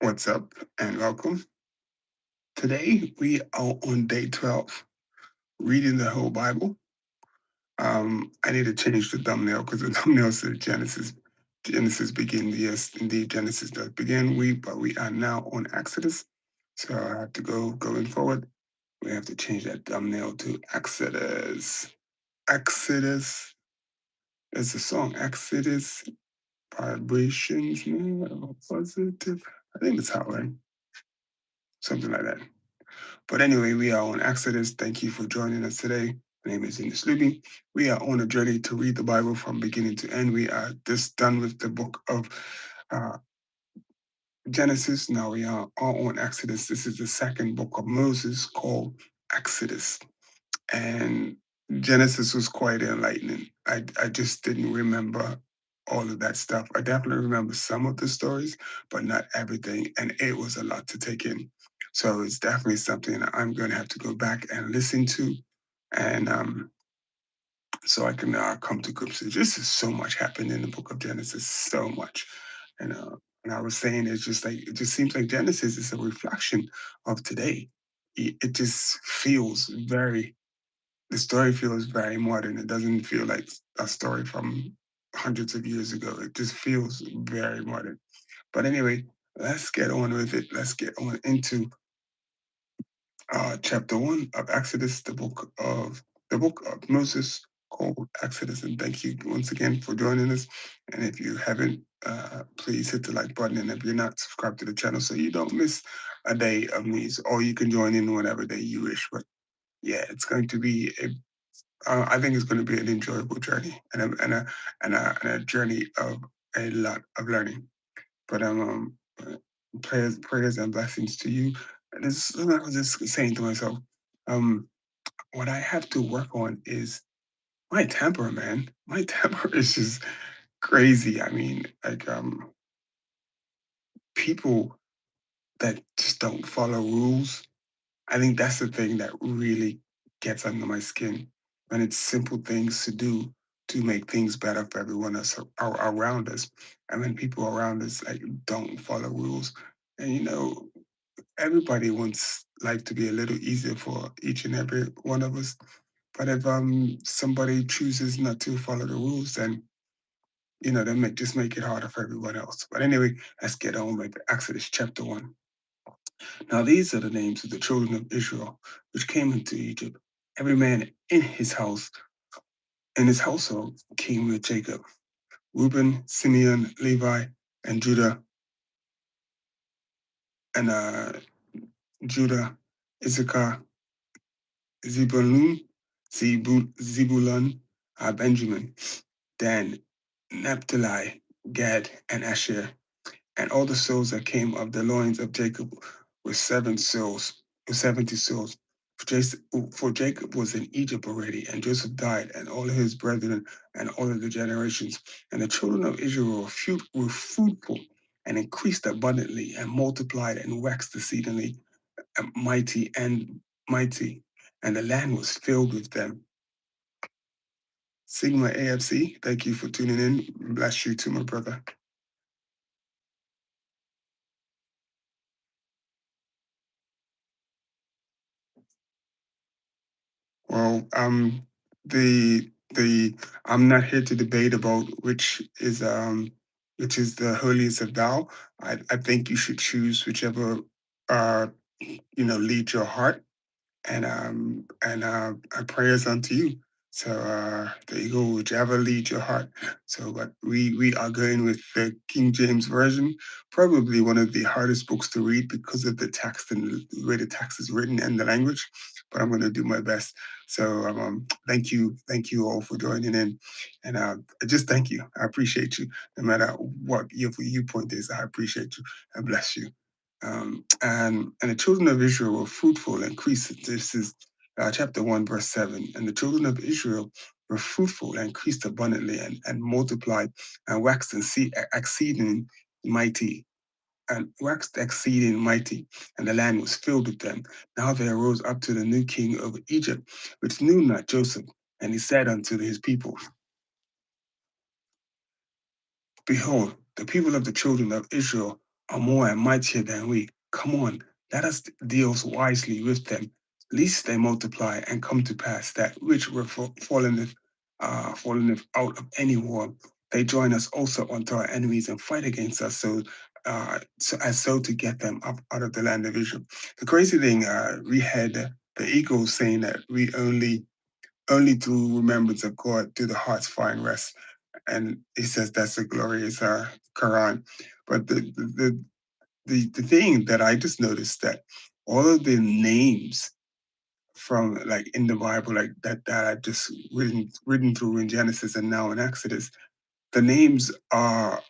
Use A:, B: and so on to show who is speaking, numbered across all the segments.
A: What's up and welcome. Today we are on day 12, reading the whole Bible. I need to change the thumbnail because the thumbnail says Genesis. Genesis begin. Yes, indeed, Genesis does begin. But we are now on Exodus. So I have to go going forward. We have to change that thumbnail to Exodus. Exodus. It's a song. Exodus vibrations, more positive. I think it's how, right? Something like that. But anyway, we are on Exodus. Thank you for joining us today. My name is Enos Luby. We are on a journey to read the Bible from beginning to end. We are just done with the book of uh, Genesis. Now we are all on Exodus. This is the second book of Moses called Exodus. And Genesis was quite enlightening. I just didn't remember all of that stuff. I definitely remember some of the stories, but not everything. And it was a lot to take in. So it's definitely something I'm going to have to go back and listen to. And so I can come to grips with. Just so much happened in the book of Genesis, so much. And I was saying, it's just like, it just seems like Genesis is a reflection of today. It just feels very the story feels very modern. It doesn't feel like a story from hundreds of years ago. It just feels very modern. But anyway, let's get on with it. Let's get on into chapter 1 of Exodus, the book of Moses called Exodus. And thank you once again for joining us. And if you haven't, please hit the like button. And if you're not subscribed to the channel, so you don't miss a day of me, or you can join in whenever day you wish. But yeah, it's going to be I think it's going to be an enjoyable journey and a journey of a lot of learning. But prayers and blessings to you. And this, I was just saying to myself, um, what I have to work on is my temper, man. My temper is just crazy. I mean, like people that just don't follow rules. I think that's the thing that really gets under my skin when it's simple things to do to make things better for everyone else around us. And when people around us like don't follow rules, and everybody wants life to be a little easier for each and every one of us. But if somebody chooses not to follow the rules, then they just make it harder for everyone else. But anyway, let's get on with Exodus chapter 1. Now these are the names of the children of Israel which came into Egypt. Every man in his household came with Jacob. Reuben, Simeon, Levi, and and Judah, Issachar, Zebulun, Zebulun, Benjamin, Dan, Naphtali, Gad, and Asher. And all the souls that came of the loins of Jacob were 70 souls. For Jacob was in Egypt already, and Joseph died, and all of his brethren, and all of the generations. And the children of Israel were fruitful, and increased abundantly, and multiplied, and waxed exceedingly mighty, and the land was filled with them. Sigma AFC, thank you for tuning in. Bless you too, my brother. Well, the I'm not here to debate about which is the holiest of thou. I think you should choose whichever uh leads your heart, and our prayers unto you. So there you go, whichever leads your heart. So, but we are going with the King James version, probably one of the hardest books to read because of the text and the way the text is written and the language. But I'm going to do my best. So thank you all for joining in, and just thank you. I appreciate you, no matter what your viewpoint is. I appreciate you. I bless you. And the children of Israel were fruitful and increased. This is chapter 1, verse 7. And the children of Israel were fruitful and increased abundantly and multiplied and waxed and exceeding mighty. And waxed exceeding mighty, and the land was filled with them. Now there arose up to the new king of Egypt, which knew not Joseph, and he said unto his people, Behold, the people of the children of Israel are more and mightier than we. Come on, let us deal wisely with them, lest they multiply and come to pass that which were falleth out of any war. They join us also unto our enemies and fight against us, so to get them up out of the land of Israel. The crazy thing, we had the Eagles saying that we only through remembrance of God do the hearts find rest, and he says that's the glorious Quran. But the thing that I just noticed that all of the names from like in the Bible, like that I just written through in Genesis and now in Exodus, the names are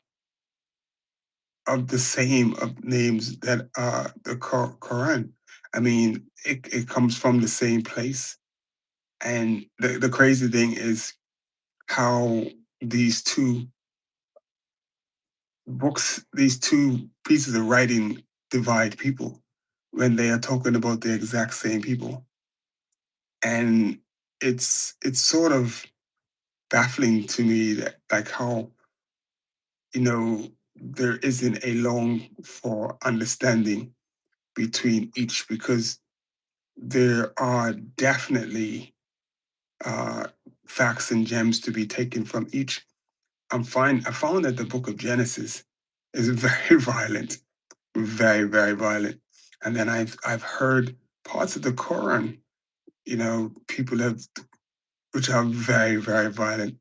A: of the same of names that are the Quran. I mean, it comes from the same place. And the crazy thing is how these two books, these two pieces of writing divide people when they are talking about the exact same people. And it's sort of baffling to me that like how, there isn't a long for understanding between each because there are definitely uh, facts and gems to be taken from each. I found that the book of Genesis is very violent, very, very violent. And then I've heard parts of the Quran, people have which are very, very violent.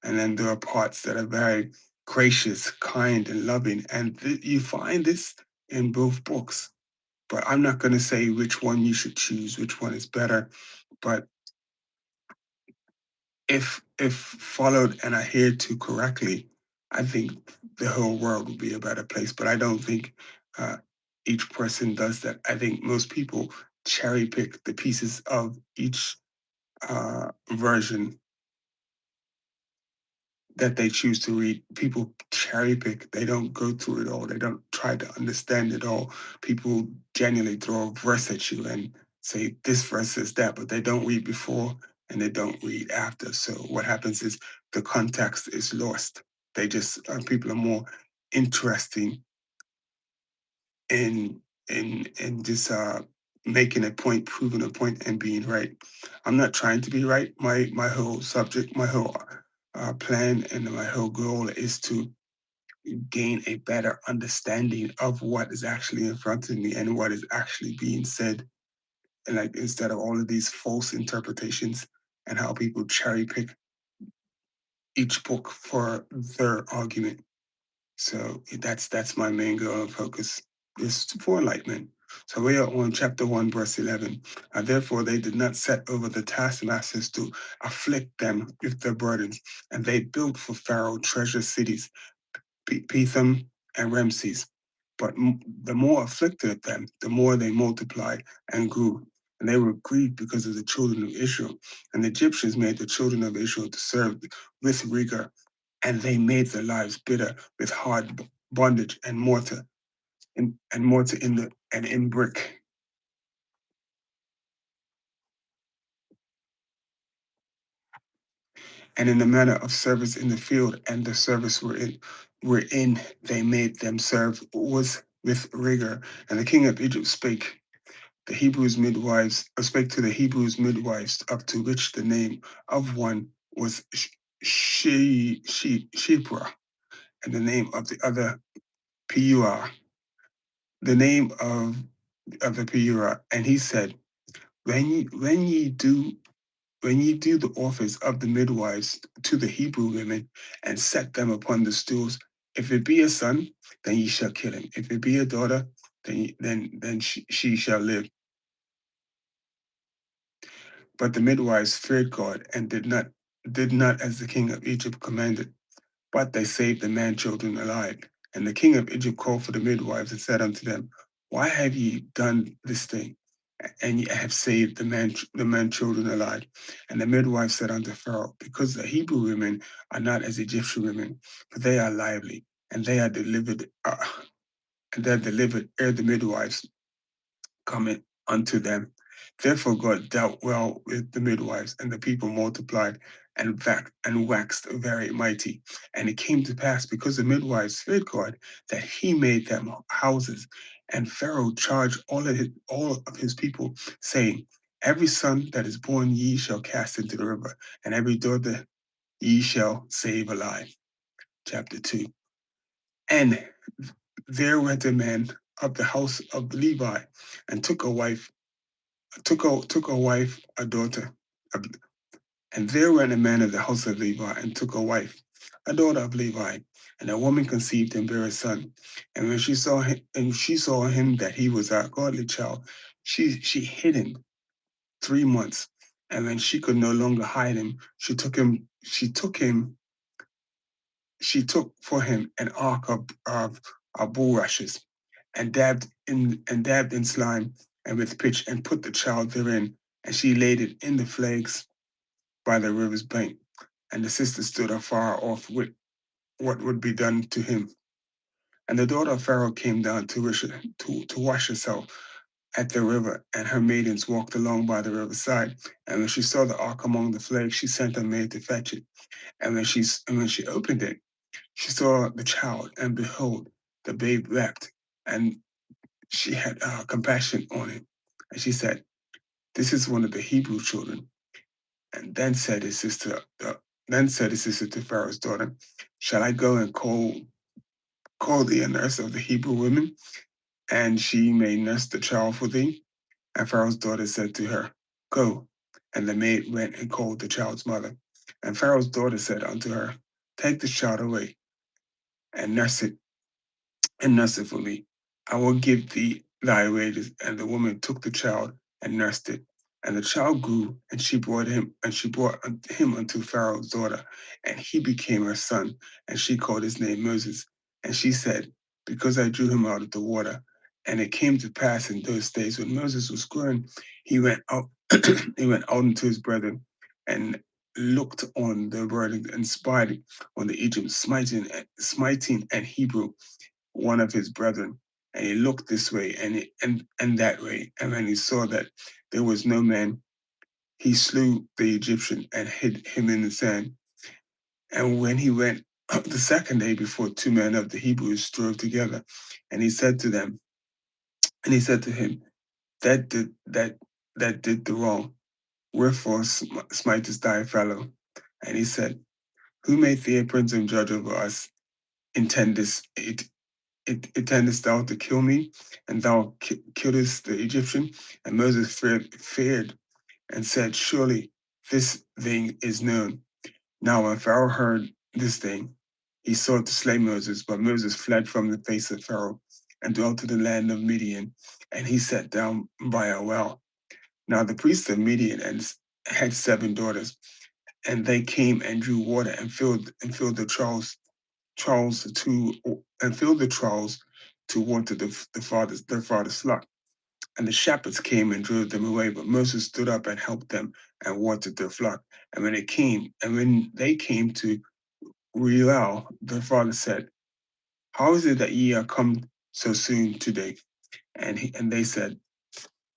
A: And then there are parts that are very gracious, kind, and loving. And you find this in both books. But I'm not going to say which one you should choose, which one is better. But if followed and adhered to correctly, I think the whole world would be a better place. But I don't think uh, each person does that. I think most people cherry pick the pieces of each version that they choose to read. People cherry pick. They don't go through it all. They don't try to understand it all. People genuinely throw a verse at you and say this verse says that, but they don't read before and they don't read after. So what happens is the context is lost. They just people are more interesting in in just making a point, proving a point, and being right. I'm not trying to be right. My whole subject, my whole plan, and my whole goal is to gain a better understanding of what is actually in front of me and what is actually being said, and like instead of all of these false interpretations and how people cherry pick each book for their argument. So that's my main goal and focus is for enlightenment. So we are on chapter 1, verse 11. And therefore they did not set over the taskmasters to afflict them with their burdens, and they built for Pharaoh treasure cities, Pithom and Ramses. But the more afflicted of them, the more they multiplied and grew. And they were grieved because of the children of Israel. And the Egyptians made the children of Israel to serve with rigor, and they made their lives bitter with hard bondage and mortar, and mortar in brick. And in the manner of service in the field, and the service wherein they made them serve was with rigor. And the king of Egypt spake to the Hebrews midwives, up to which the name of one was Shipra, and the name of the other Pua, the name of the Pua. And he said, when ye do the office of the midwives to the Hebrew women and set them upon the stools, if it be a son, then ye shall kill him. If it be a daughter, then she shall live. But the midwives feared God and did not as the king of Egypt commanded, but they saved the man children alive. And the king of Egypt called for the midwives and said unto them, why have ye done this thing? And ye have saved the man children alive. And the midwife said unto Pharaoh, because the Hebrew women are not as Egyptian women, for they are lively, and they are delivered, ere the midwives coming unto them. Therefore God dealt well with the midwives, and the people multiplied and waxed very mighty. And it came to pass, because the midwives feared God, that he made them houses. And Pharaoh charged all of his people, saying, Every son that is born ye shall cast into the river, and every daughter ye shall save alive. Chapter 2. And there went a man of the house of Levi, and took a wife, a daughter. And there went a man of the house of Levi, and took a wife, a daughter of Levi. And a woman conceived and bare a son. And when she saw him that he was a godly child, she hid him 3 months. And when she could no longer hide him, she took for him an ark of bulrushes, and dabbed in slime and with pitch, and put the child therein, and she laid it in the flags by the river's bank. And the sister stood afar off with what would be done to him. And the daughter of Pharaoh came down to wash herself at the river, and her maidens walked along by the riverside. And when she saw the ark among the flags, she sent her maid to fetch it. And when she opened it, she saw the child, and behold, the babe wept, and she had compassion on him. And she said, This is one of the Hebrew children. And then said his sister to Pharaoh's daughter, Shall I go and call thee a nurse of the Hebrew women, and she may nurse the child for thee? And Pharaoh's daughter said to her, Go. And the maid went and called the child's mother. And Pharaoh's daughter said unto her, Take this child away and nurse it for me. I will give thee thy wages. And the woman took the child and nursed it. And the child grew, and she brought him unto Pharaoh's daughter, and he became her son, and she called his name Moses. And she said, Because I drew him out of the water. And it came to pass in those days, when Moses was grown, he went out he went out unto his brethren, and looked on the brethren, and spied on the Egyptians, smiting an Hebrew, one of his brethren. And he looked this way and that way. And when he saw that there was no man, he slew the Egyptian and hid him in the sand. And when he went the second day, before two men of the Hebrews strove together, and he said to them, and he said to him, that did the wrong. Wherefore smitest thy fellow? And he said, Who made thee a prince and judge over us? Intendest intendest thou to kill me, and thou killest the Egyptian? And Moses feared and said, Surely this thing is known. Now when Pharaoh heard this thing, he sought to slay Moses, but Moses fled from the face of Pharaoh and dwelt in the land of Midian, and he sat down by a well. Now the priests of Midian had 7 daughters, and they came and drew water and filled troughs to water their father's flock. And the shepherds came and drove them away, but Moses stood up and helped them and watered their flock. And when they came to Reuel, their father said, How is it that ye are come so soon today? And they said,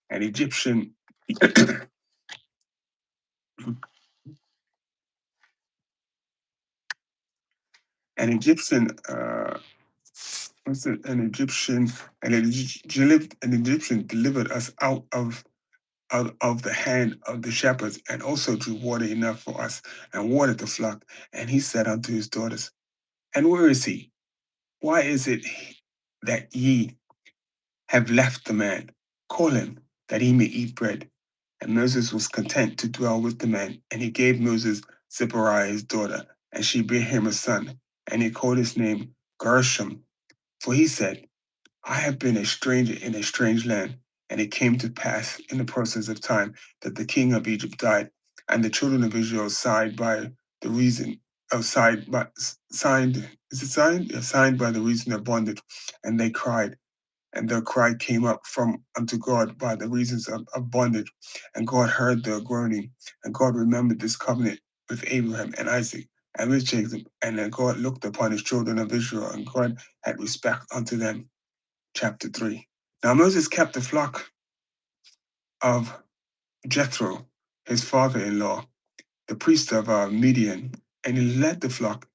A: An Egyptian an Egyptian what's it, an Egyptian delivered us out of the hand of the shepherds, and also drew water enough for us, and watered the flock. And he said unto his daughters, And where is he? Why is it that ye have left the man? Call him, that he may eat bread. And Moses was content to dwell with the man, and he gave Moses Zipporah his daughter, and she bare him a son, and he called his name Gershom, for he said, I have been a stranger in a strange land. And it came to pass in the process of time that the king of Egypt died, and the children of Israel sighed by the reason of signed is it signed? Yeah, signed by the reason of bondage, and they cried, and their cry came up from unto God by the reasons of bondage, and God heard their groaning, and God remembered this covenant with Abraham and Isaac and with Jacob, and then God looked upon his children of Israel, and God had respect unto them. Chapter 3. Now Moses kept the flock of Jethro, his father in law, the priest of Midian, and he led the flock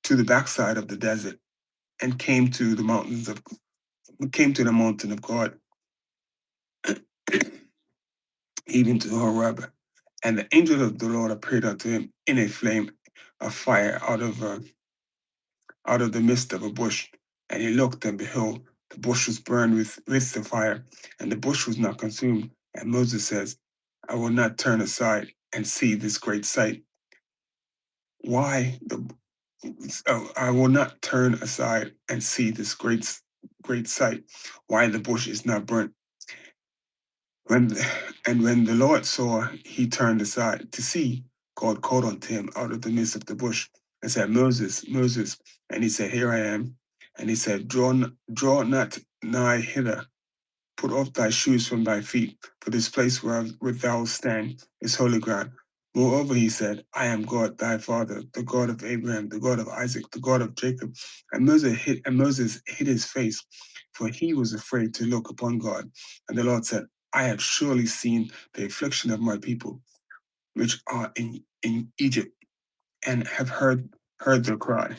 A: to the backside of the desert and came to the mountain of God, even to Horeb. And the angel of the Lord appeared unto him in a flame of fire out of the midst of a bush. And he looked, and behold, the bush was burned with the fire, and the bush was not consumed. And Moses says, I will not turn aside and see this great sight. Why the I will not turn aside and see this great sight. Why the bush is not burnt. When when the Lord saw, he turned aside to see. God called unto him out of the midst of the bush and said, Moses, Moses. And he said, Here I am. And he said, draw not nigh hither. Put off thy shoes from thy feet, for this place where thou stand is holy ground. Moreover, he said, I am God, thy father, the God of Abraham, the God of Isaac, the God of Jacob. And Moses hid his face, for he was afraid to look upon God. And the Lord said, I have surely seen the affliction of my people, which are in Egypt, and have heard their cry.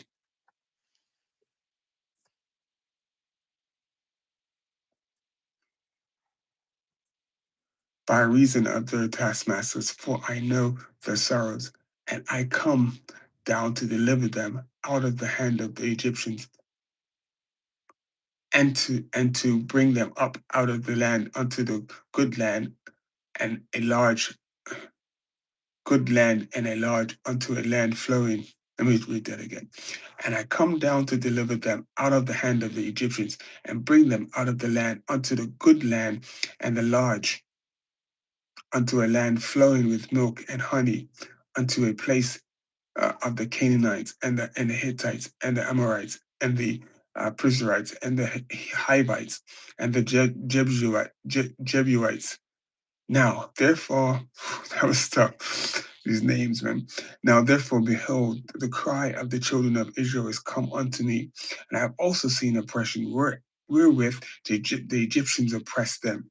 A: By reason of their taskmasters, for I know their sorrows, and I come down to deliver them out of the hand of the Egyptians, and to bring them up out of the land unto the good land, and a large good land, and a large unto a land flowing. Let me read that again. And I come down to deliver them out of the hand of the Egyptians, and bring them out of the land unto the good land, and the large unto a land flowing with milk and honey, unto a place of the Canaanites and the Hittites and the Amorites and the Perizzites and the Hivites and the Jebusites. Now, therefore, that was tough. These names, man. Now, therefore, behold, the cry of the children of Israel is come unto me, and I have also seen oppression wherewith the Egyptians oppressed them.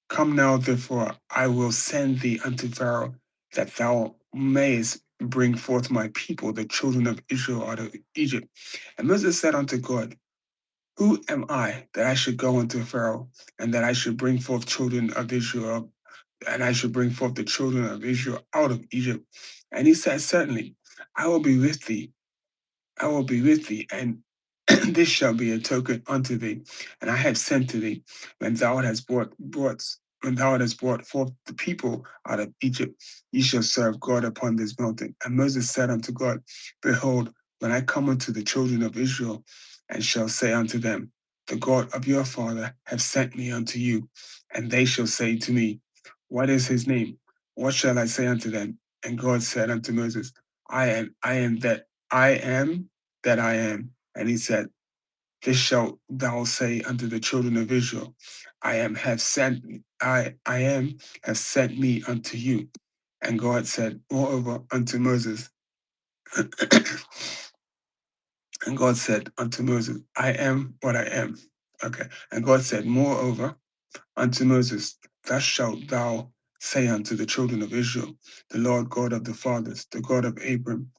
A: Come now, therefore, I will send thee unto Pharaoh, that thou mayest bring forth my people, the children of Israel, out of Egypt. And Moses said unto God, Who am I that I should go unto Pharaoh, and that I should bring forth children of Israel, and I should bring forth the children of Israel out of Egypt? And he said, Certainly, I will be with thee, I will be with thee, and this shall be a token unto thee, and I have sent to thee when thou hast brought forth the people out of Egypt. Ye shall serve God upon this mountain. And Moses said unto God, Behold, when I come unto the children of Israel, and shall say unto them, The God of your father have sent me unto you, and they shall say to me, What is his name? What shall I say unto them? And God said unto Moses, I am that I am. And he said, This shalt thou say unto the children of Israel, I am have sent me unto you. And God said, Moreover unto Moses, and God said unto Moses, I am what I am. Okay. And God said, Moreover unto Moses, Thus shalt thou say unto the children of Israel, The Lord God of the fathers, the God of Abram,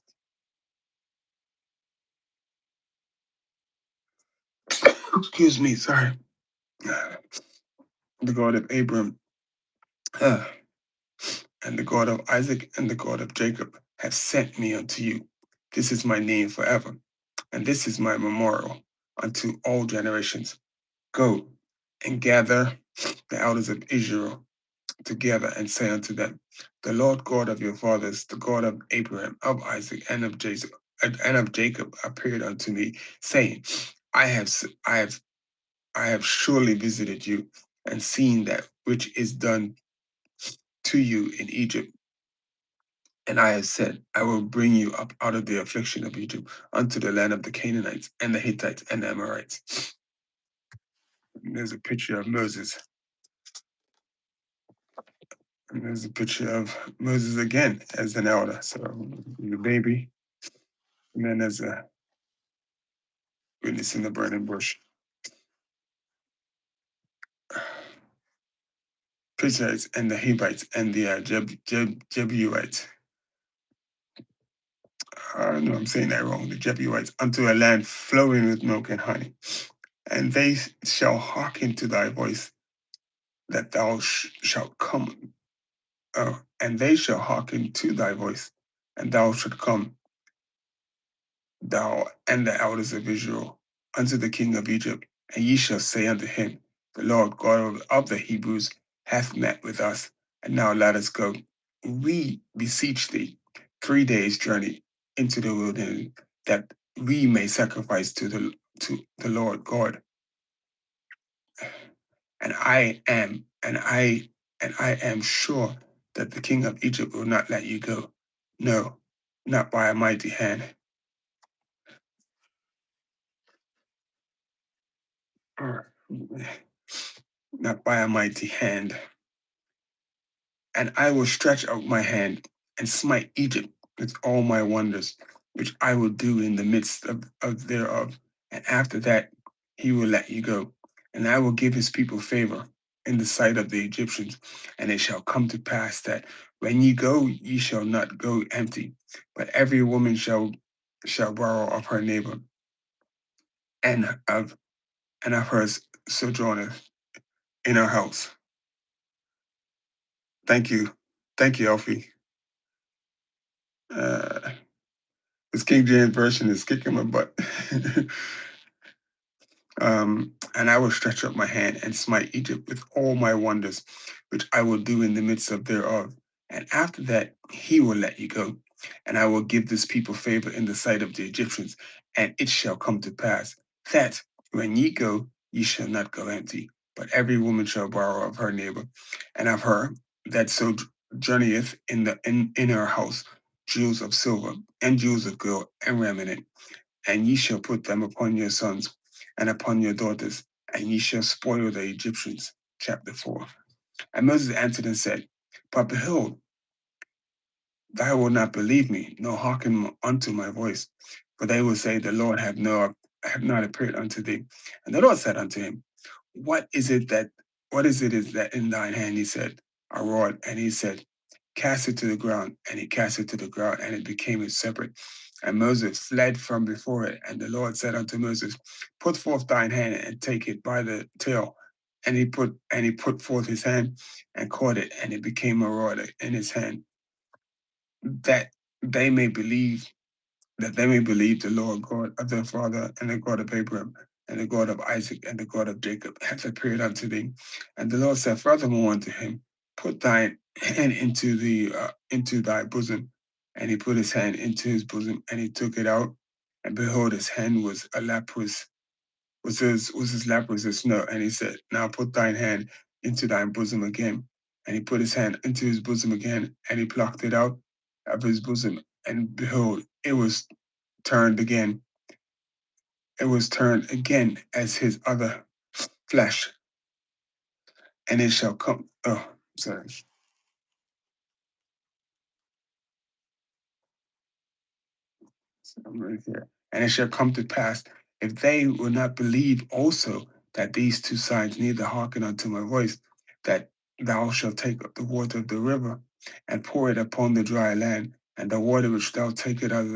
A: excuse me, sorry, the God of Abram, uh, and the God of Isaac and the God of Jacob have sent me unto you. This is my name forever, and this is my memorial unto all generations. Go and gather the elders of Israel together and say unto them, The Lord God of your fathers, the God of Abraham, of Isaac, and of Jacob appeared unto me, saying, I have surely visited you and seen that which is done to you in Egypt. And I have said, I will bring you up out of the affliction of Egypt unto the land of the Canaanites and the Hittites and the Amorites. And there's a picture of Moses. And there's a picture of Moses again as an elder. So the baby, and then there's a witness in the burning bush. Perizzites and the Hivites and the Jebusites. I know I'm saying that wrong. The Jebusites unto a land flowing with milk and honey, and they shall hearken to thy voice, that thou shalt come. And they shall hearken to thy voice, and thou shalt come, thou and the elders of Israel, unto the king of Egypt, and ye shall say unto him, the Lord God of the Hebrews hath met with us, and now let us go. We beseech thee 3 days' journey into the wilderness, that we may sacrifice to the Lord God. And I am sure that the king of Egypt will not let you go. No, not by a mighty hand. Not by a mighty hand. And I will stretch out my hand and smite Egypt with all my wonders, which I will do in the midst of thereof. And after that, he will let you go. And I will give his people favor in the sight of the Egyptians. And it shall come to pass that when ye go, ye shall not go empty, but every woman shall borrow of her neighbor and of her sojourner in her house. Thank you. Thank you, Elfie. Uh, this King James version is kicking my butt. And I will stretch up my hand and smite Egypt with all my wonders, which I will do in the midst of thereof. And after that, he will let you go. And I will give this people favor in the sight of the Egyptians. And it shall come to pass that when ye go, ye shall not go empty, but every woman shall borrow of her neighbor, and of her that so journeyeth in her house jewels of silver and jewels of gold and raiment, and ye shall put them upon your sons and upon your daughters, and ye shall spoil the Egyptians. Chapter 4. And Moses answered and said, but behold, thou wilt not believe me, nor hearken unto my voice. For they will say, the Lord have not appeared unto thee. And the Lord said unto him, what is it is that in thine hand? He said, a rod. And he said, cast it to the ground. And he cast it to the ground, and it became a serpent. And Moses fled from before it. And the Lord said unto Moses, put forth thine hand and take it by the tail. And he put forth his hand and caught it, and it became a rod in his hand, that they may believe the Lord God of their father, and the God of Abraham, and the God of Isaac, and the God of Jacob hath appeared unto thee. And the Lord said furthermore unto him, put thine hand into thy bosom. And he put his hand into his bosom, and he took it out, and behold, his hand was a lapis, was his lapis as snow. And he said, now put thine hand into thine bosom again. And he put his hand into his bosom again, and he plucked it out of his bosom, and behold, it was turned again. It was turned again as his other flesh, and it shall come. Oh, sorry. I'm right here. And it shall come to pass, if they will not believe also that these two signs neither hearken unto my voice, that thou shalt take up the water of the river and pour it upon the dry land, and the water which thou take it out of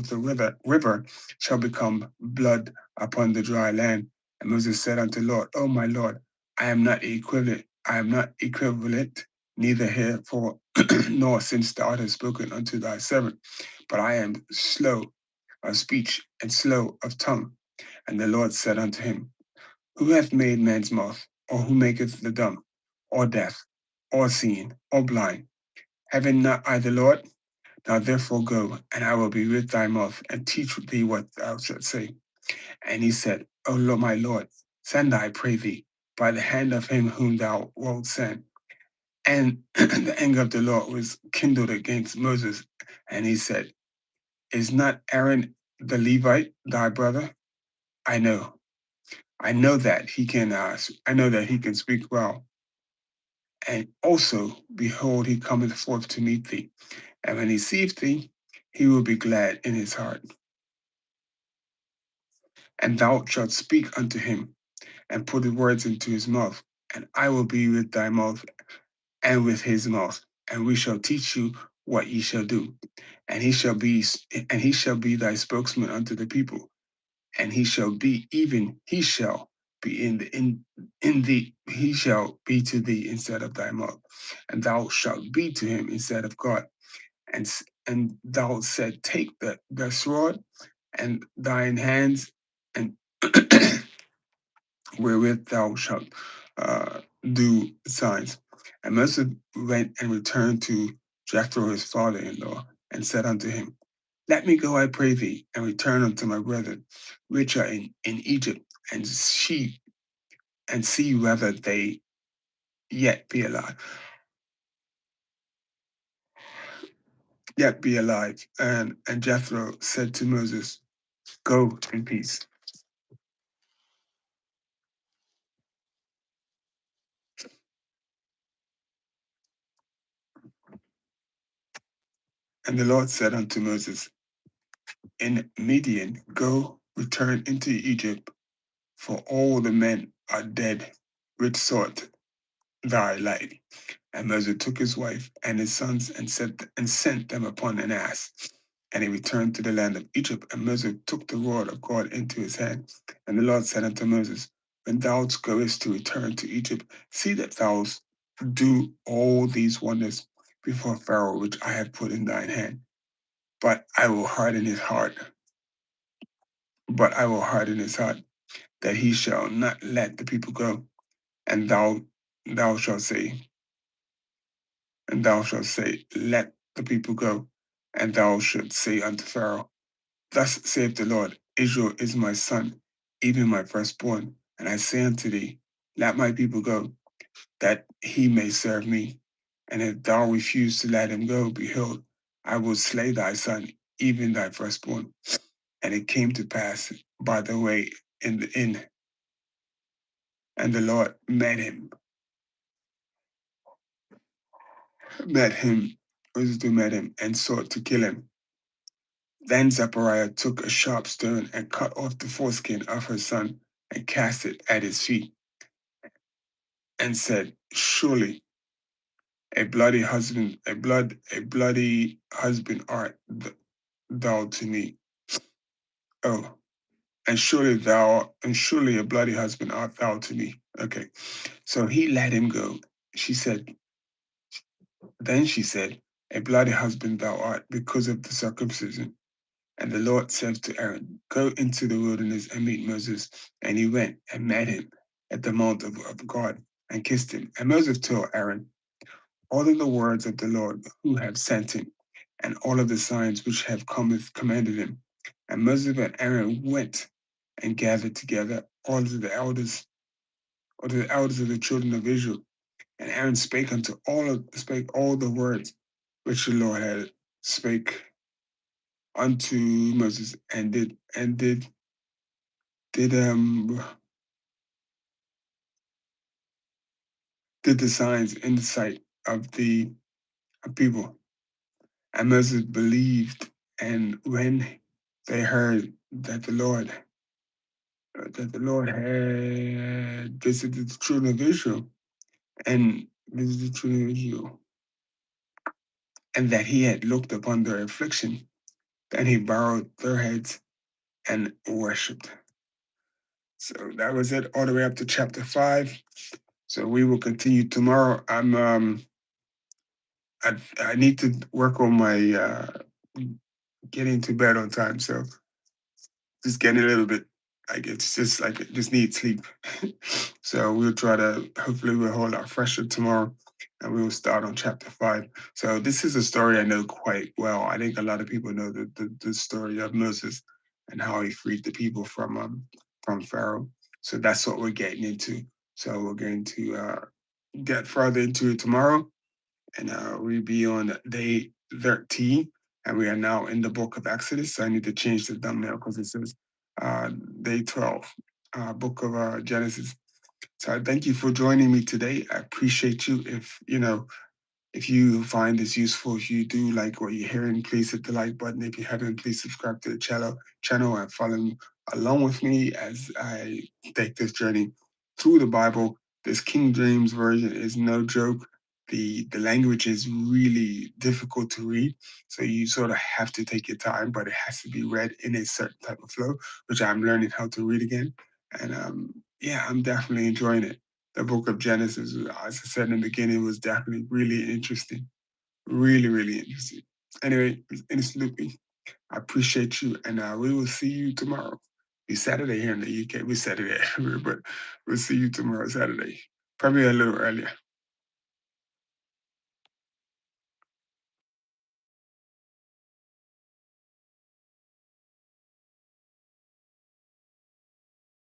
A: the river shall become blood upon the dry land. And Moses said unto Lord, O my Lord, I am not equivalent, neither here for nor since thou hast spoken unto thy servant, but I am slow of speech and slow of tongue. And the Lord said unto him, who hath made man's mouth, or who maketh the dumb, or deaf, or seeing, or blind? Having not I the Lord? Now therefore go, and I will be with thy mouth, and teach thee what thou shalt say. And he said, O Lord, my Lord, send, I pray thee, by the hand of him whom thou wilt send. And the anger of the Lord was kindled against Moses, and he said, is not Aaron the Levite thy brother? I know. I know that he can. I know that he can speak well. And also, behold, he cometh forth to meet thee. And when he seeth thee, he will be glad in his heart. And thou shalt speak unto him, and put the words into his mouth. and I will be with thy mouth and with his mouth, and we shall teach you what ye shall do. And he shall be thy spokesman unto the people, and he shall be in thee, he shall be to thee instead of thy mouth, and thou shalt be to him instead of God. And thou said, take the sword and thine hands, and wherewith thou shalt do signs. And Moses went and returned to Jethro his father-in-law, and said unto him, let me go, I pray thee, and return unto my brethren, which are in Egypt, and see whether they yet be alive. Yet be alive. And Jethro said to Moses, go in peace. And the Lord said unto Moses, in Midian, go, return into Egypt, for all the men are dead, which sought thy life. And Moses took his wife and his sons and sent them upon an ass. And he returned to the land of Egypt. And Moses took the rod of God into his hand. And the Lord said unto Moses, when thou goest to return to Egypt, see that thou do all these wonders before Pharaoh, which I have put in thine hand. But I will harden his heart. But I will harden his heart, that he shall not let the people go. And thou shalt say, let the people go. And thou shalt say unto Pharaoh, thus saith the Lord, Israel is my son, even my firstborn. And I say unto thee, let my people go, that he may serve me. And if thou refuse to let him go, behold, I will slay thy son, even thy firstborn. And it came to pass by the way in the inn, and the Lord met him, and sought to kill him. Then Zechariah took a sharp stone and cut off the foreskin of her son and cast it at his feet, and said, surely a bloody husband art thou to me. Oh, and surely a bloody husband art thou to me. Okay. So he let him go. She said, a bloody husband thou art because of the circumcision. And the Lord said to Aaron, go into the wilderness and meet Moses. And he went and met him at the mount of God and kissed him. And Moses told Aaron all of the words of the Lord who have sent him, and all of the signs which have commanded him. And Moses and Aaron went and gathered together all the elders of the children of Israel. And Aaron spake all the words which the Lord had spake unto Moses, and did did the signs in the sight of the people. And Moses believed, and when they heard that the Lord had visited the children of Israel and visited the children of Israel, and that he had looked upon their affliction, then he bowed their heads and worshipped. So that was it, all the way up to chapter 5. So we will continue tomorrow. I need to work on my getting to bed on time. So just getting a little bit like it's just like I just need sleep. So we'll try to hopefully we'll hold our fresher tomorrow, and we will start on chapter 5. So this is a story I know quite well. I think a lot of people know the story of Moses and how he freed the people from Pharaoh. So that's what we're getting into. So we're going to get further into it tomorrow, and we'll be on day 13, and we are now in the book of Exodus. So I need to change the thumbnail because it says day 12, book of Genesis. So I thank you for joining me today. I appreciate you. If you find this useful, if you do like what you're hearing, please hit the like button. If you haven't, please subscribe to the channel and follow along with me as I take this journey through the Bible This King James version is no joke. The language is really difficult to read, so you sort of have to take your time, but it has to be read in a certain type of flow, which I'm learning how to read again. And yeah, I'm definitely enjoying it. The book of Genesis, as I said in the beginning, was definitely really interesting. Really, really interesting. Anyway, it's Loopy. I appreciate you, and we will see you tomorrow. It's Saturday here in the UK. We Saturday everywhere, but we'll see you tomorrow, Saturday. Probably a little earlier.